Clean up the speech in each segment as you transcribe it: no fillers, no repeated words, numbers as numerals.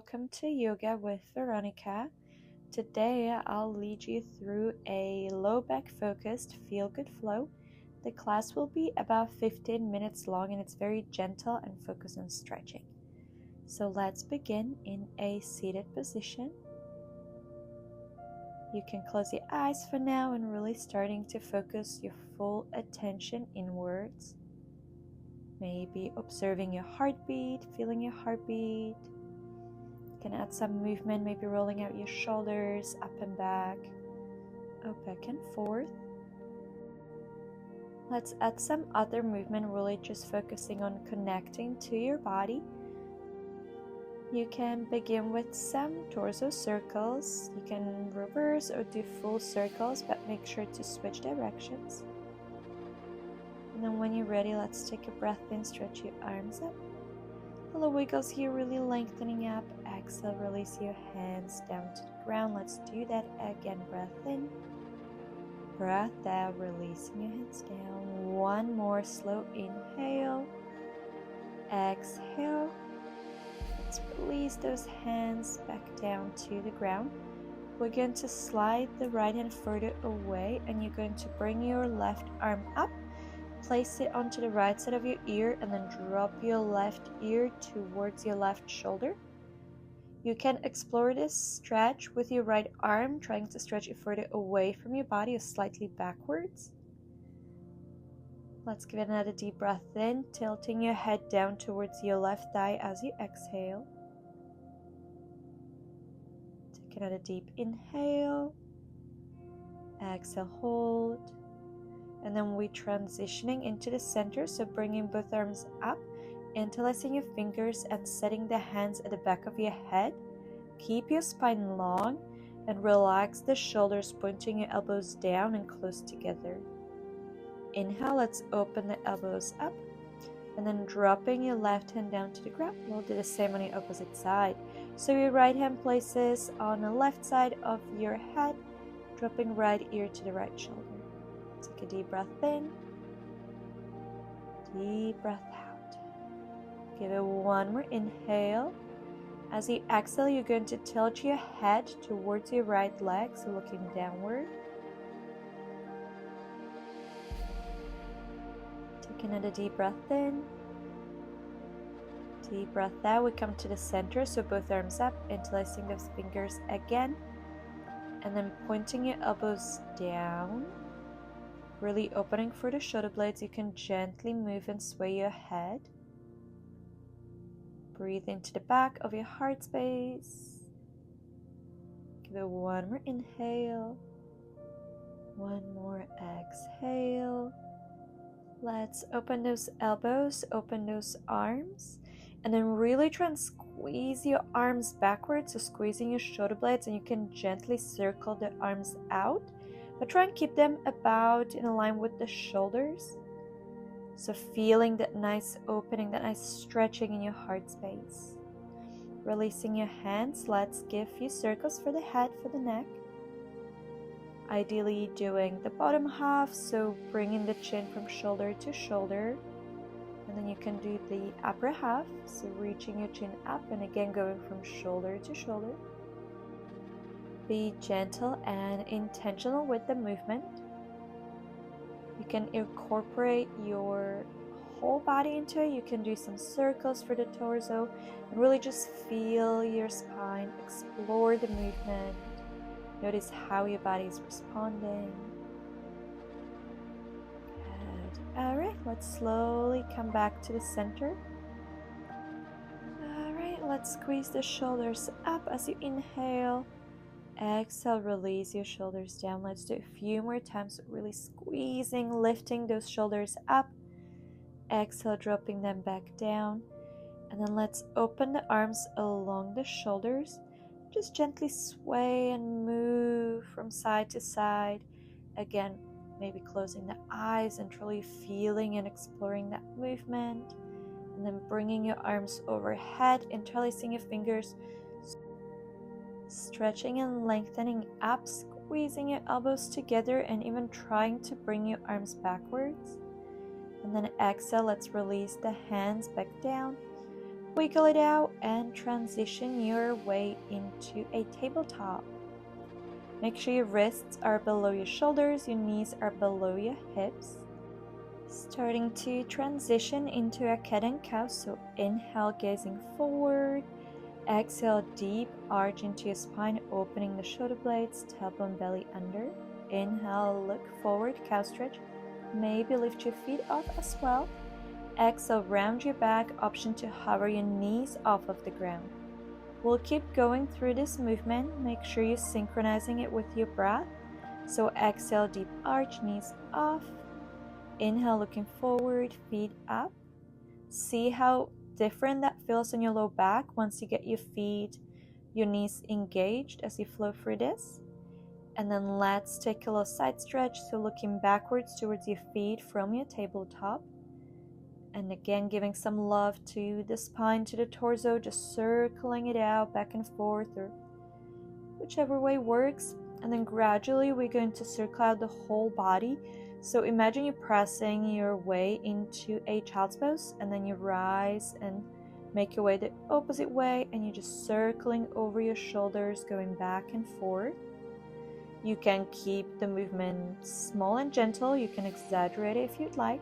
welcome to Yoga with Veronika. Today I'll lead you through a low back focused feel good flow. The class will be about 15 minutes long and it's very gentle and focused on stretching. So let's begin in a seated position. You can close your eyes for now and really starting to focus your full attention inwards. Maybe observing your heartbeat, feeling your heartbeat. You can add some movement, maybe rolling out your shoulders up and back, or back and forth. Let's add some other movement, really just focusing on connecting to your body. You can begin with some torso circles. You can reverse or do full circles, but make sure to switch directions. And then when you're ready, let's take a breath in, stretch your arms up. Little wiggles here, really lengthening up. Exhale, release your hands down to the ground. Let's do that again. Breath in, breath out, releasing your hands down. One more slow inhale. Exhale. Let's release those hands back down to the ground. We're going to slide the right hand further away and you're going to bring your left arm up. Place it onto the right side of your ear and then drop your left ear towards your left shoulder. You can explore this stretch with your right arm, trying to stretch it further away from your body or slightly backwards. Let's give it another deep breath in, tilting your head down towards your left thigh as you exhale. Take another deep inhale. Exhale, hold. And then we're transitioning into the center, so bringing both arms up, interlacing your fingers and setting the hands at the back of your head. Keep your spine long and relax the shoulders, pointing your elbows down and close together. Inhale, let's open the elbows up and then dropping your left hand down to the ground. We'll do the same on your opposite side. So your right hand places on the left side of your head, dropping right ear to the right shoulder. Take a deep breath in, deep breath out. Give it one more inhale. As you exhale, you're going to tilt your head towards your right leg, so looking downward. Take another deep breath in, deep breath out. We come to the center, so both arms up, interlacing those fingers again, and then pointing your elbows down. Really opening for the shoulder blades. You can gently move and sway your head. Breathe into the back of your heart space. Give it one more inhale. One more exhale. Let's open those elbows, open those arms, and then really try and squeeze your arms backwards, so squeezing your shoulder blades, and you can gently circle the arms out. But try and keep them about in line with the shoulders. So feeling that nice opening, that nice stretching in your heart space. Releasing your hands, let's give a few circles for the head, for the neck. Ideally doing the bottom half, so bringing the chin from shoulder to shoulder. And then you can do the upper half, so reaching your chin up and again going from shoulder to shoulder. Be gentle and intentional with the movement. You can incorporate your whole body into it. You can do some circles for the torso and really just feel your spine, explore the movement. Notice how your body is responding. Good. Alright, let's slowly come back to the center. Alright, let's squeeze the shoulders up as you inhale. Exhale, release your shoulders down. Let's do a few more times, really squeezing, lifting those shoulders up. Exhale, dropping them back down. And then let's open the arms along the shoulders. Just gently sway and move from side to side. Again, maybe closing the eyes and truly feeling and exploring that movement. And then bringing your arms overhead, interlacing your fingers. Stretching and lengthening up, squeezing your elbows together and even trying to bring your arms backwards. And then exhale, let's release the hands back down. Wiggle it out and transition your way into a tabletop. Make sure your wrists are below your shoulders, your knees are below your hips. Starting to transition into a cat and cow, so inhale, gazing forward. Exhale, deep arch into your spine, opening the shoulder blades, tailbone, belly under. Inhale, look forward, cow stretch. Maybe lift your feet off as well. Exhale, round your back, option to hover your knees off of the ground. We'll keep going through this movement. Make sure you're synchronizing it with your breath. So exhale, deep arch, knees off. Inhale, looking forward, feet up. See how different that feels on your low back once you get your feet, your knees engaged as you flow through this. And then let's take a little side stretch, so looking backwards towards your feet from your tabletop. And again, giving some love to the spine, to the torso, just circling it out back and forth, or whichever way works. And then gradually we're going to circle out the whole body. So imagine you pressing your way into a child's pose, and then you rise and make your way the opposite way, and you're just circling over your shoulders, going back and forth. You can keep the movement small and gentle. You can exaggerate it if you'd like.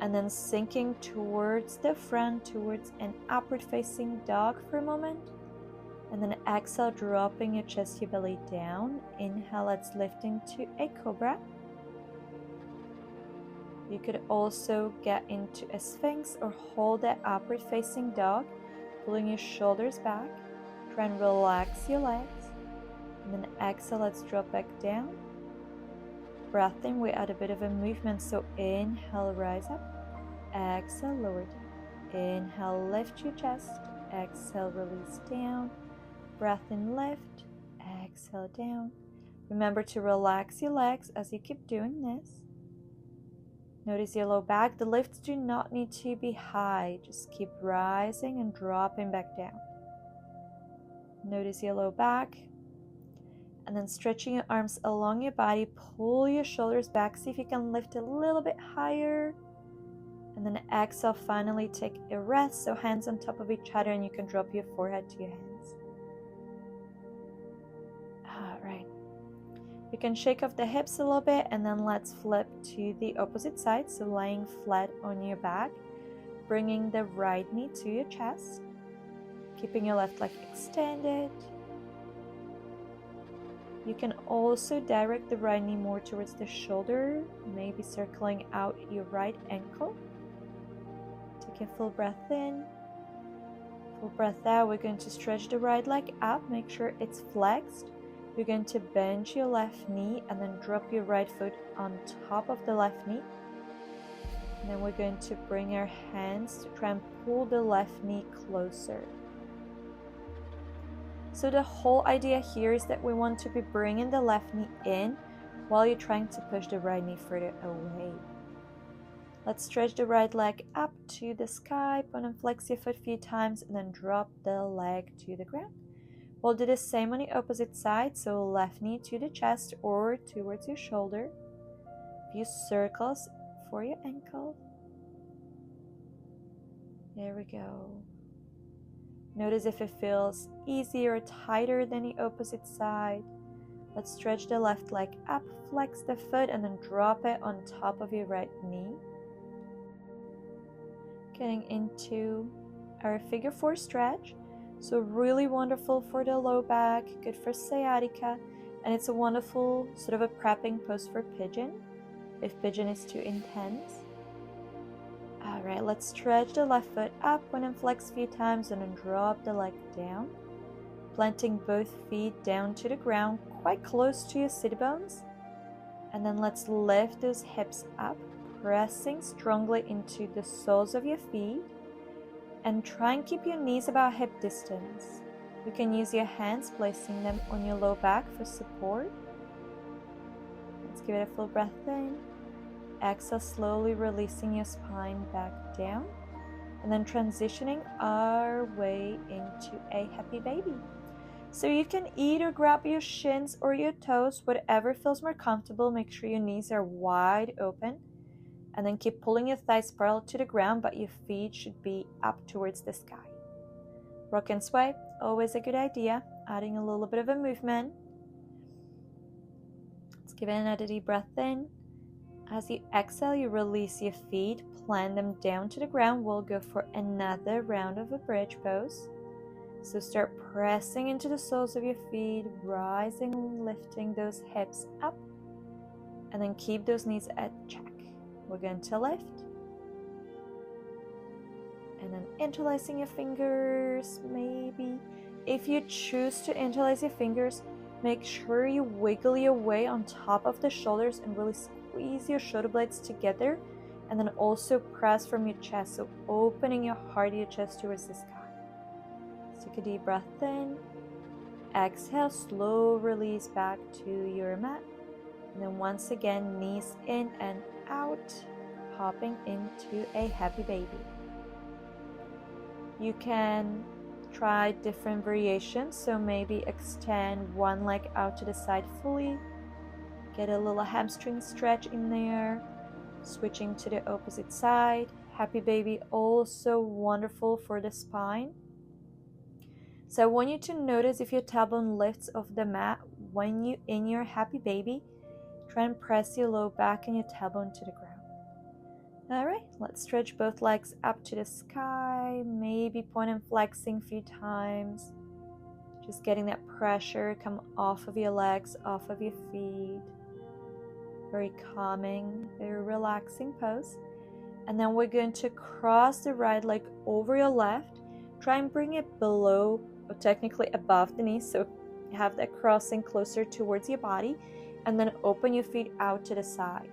And then sinking towards the front, towards an upward facing dog for a moment. And then exhale, dropping your chest, your belly down. Inhale, let's lift into a cobra. You could also get into a sphinx or hold that upward facing dog, pulling your shoulders back. Try and relax your legs. And then exhale, let's drop back down. Breath in, we add a bit of a movement, so inhale, rise up. Exhale, lower down. Inhale, lift your chest. Exhale, release down. Breath in, lift. Exhale, down. Remember to relax your legs as you keep doing this. Notice your low back. The lifts do not need to be high. Just keep rising and dropping back down. Notice your low back. And then stretching your arms along your body. Pull your shoulders back. See if you can lift a little bit higher. And then exhale, finally take a rest. So hands on top of each other, and you can drop your forehead to your hands. All right. You can shake off the hips a little bit, and then let's flip to the opposite side. So lying flat on your back, bringing the right knee to your chest, keeping your left leg extended. You can also direct the right knee more towards the shoulder, maybe circling out your right ankle. Take a full breath in, full breath out. We're going to stretch the right leg up, make sure it's flexed. You're going to bend your left knee and then drop your right foot on top of the left knee. And then we're going to bring our hands to try and pull the left knee closer. So the whole idea here is that we want to be bringing the left knee in while you're trying to push the right knee further away. Let's stretch the right leg up to the sky, point and flex your foot a few times, and then drop the leg to the ground. We'll do the same on the opposite side, so left knee to the chest or towards your shoulder. A few circles for your ankle. There we go. Notice if it feels easier or tighter than the opposite side. Let's stretch the left leg up, flex the foot, and then drop it on top of your right knee. Getting into our figure 4 stretch. So really wonderful for the low back, good for sciatica, and it's a wonderful sort of a prepping pose for pigeon, if pigeon is too intense. Alright, let's stretch the left foot up, point and flex a few times, and then drop the leg down. Planting both feet down to the ground, quite close to your sit bones. And then let's lift those hips up, pressing strongly into the soles of your feet. And try and keep your knees about hip distance. You can use your hands, placing them on your low back for support. Let's give it a full breath in. Exhale, slowly releasing your spine back down. And then transitioning our way into a happy baby. So you can either grab your shins or your toes, whatever feels more comfortable. Make sure your knees are wide open. And then keep pulling your thighs parallel to the ground, but your feet should be up towards the sky. Rock and sway, always a good idea, adding a little bit of a movement. Let's give it another deep breath in. As you exhale, you release your feet, plant them down to the ground. We'll go for another round of a bridge pose. So start pressing into the soles of your feet, rising, lifting those hips up, and then keep those knees at check. We're going to lift, and then interlacing your fingers, maybe. If you choose to interlace your fingers, make sure you wiggle your way on top of the shoulders and really squeeze your shoulder blades together, and then also press from your chest, so opening your heart, your chest towards the sky. Take a deep breath in, exhale, slow release back to your mat, and then once again, knees in and out, hopping into a happy baby. You can try different variations, so maybe extend one leg out to the side fully, get a little hamstring stretch in there, switching to the opposite side. Happy baby, also wonderful for the spine. So I want you to notice if your tailbone lifts off the mat when you in your happy baby. Try and press your low back and your tailbone to the ground. Alright, let's stretch both legs up to the sky, maybe point and flexing a few times. Just getting that pressure come off of your legs, off of your feet. Very calming, very relaxing pose. And then we're going to cross the right leg over your left. Try and bring it below, or technically above the knee, so you have that crossing closer towards your body. And then open your feet out to the side.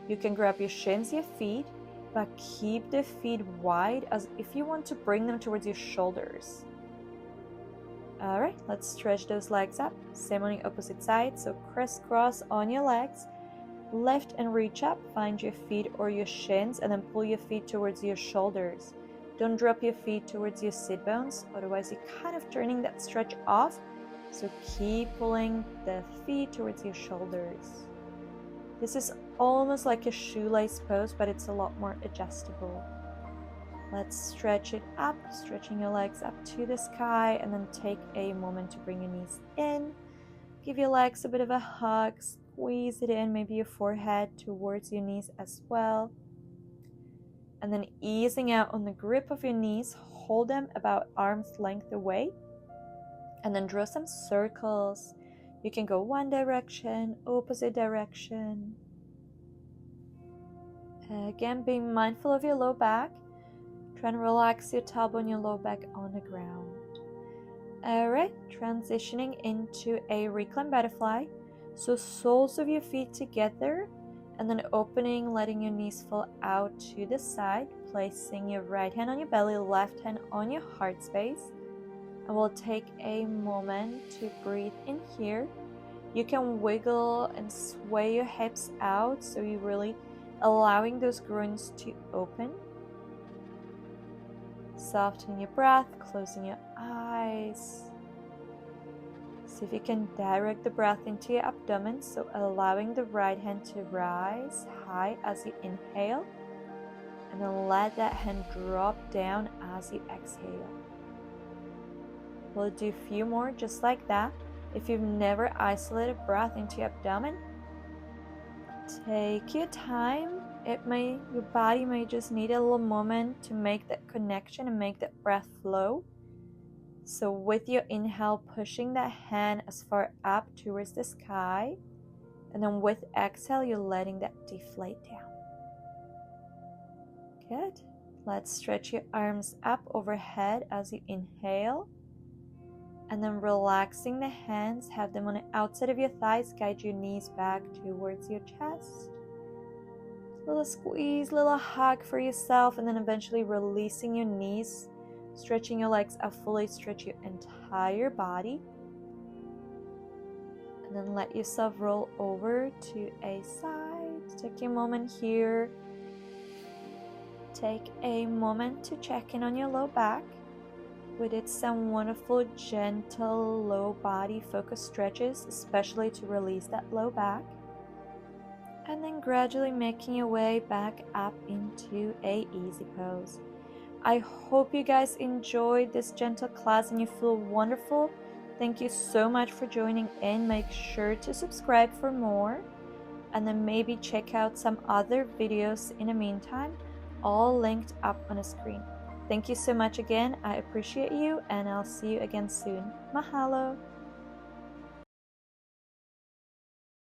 You can grab your shins, your feet, but keep the feet wide as if you want to bring them towards your shoulders. Alright, let's stretch those legs up. Same on the opposite side, so crisscross on your legs. Lift and reach up, find your feet or your shins, and then pull your feet towards your shoulders. Don't drop your feet towards your sit bones, otherwise you're kind of turning that stretch off. So keep pulling the feet towards your shoulders. This is almost like a shoelace pose, but it's a lot more adjustable. Let's stretch it up, stretching your legs up to the sky, and then take a moment to bring your knees in. Give your legs a bit of a hug, squeeze it in, maybe your forehead towards your knees as well. And then easing out on the grip of your knees, hold them about arm's length away. And then draw some circles. You can go one direction, opposite direction. Again, being mindful of your low back. Try and relax your tailbone, your low back on the ground. Alright, transitioning into a reclined butterfly. So soles of your feet together, and then opening, letting your knees fall out to the side. Placing your right hand on your belly, left hand on your heart space. And we'll take a moment to breathe in here. You can wiggle and sway your hips out, so you're really allowing those groins to open. Softening your breath, closing your eyes. See if you can direct the breath into your abdomen, so allowing the right hand to rise high as you inhale, and then let that hand drop down as you exhale. We'll do a few more just like that. If you've never isolated breath into your abdomen, take your time. Your body may just need a little moment to make that connection and make that breath flow. So with your inhale, pushing that hand as far up towards the sky, and then with exhale, you're letting that deflate down. Good. Let's stretch your arms up overhead as you inhale. And then relaxing the hands, have them on the outside of your thighs, guide your knees back towards your chest. Little squeeze, little hug for yourself, and then eventually releasing your knees, stretching your legs out fully, stretch your entire body. And then let yourself roll over to a side. Take a moment here. Take a moment to check in on your low back. We did some wonderful, gentle, low body focus stretches, especially to release that low back. and then gradually making your way back up into a easy pose. I hope you guys enjoyed this gentle class and you feel wonderful. Thank you so much for joining in. Make sure to subscribe for more, and then maybe check out some other videos in the meantime, all linked up on the screen. Thank you so much again. I appreciate you, and I'll see you again soon. Mahalo!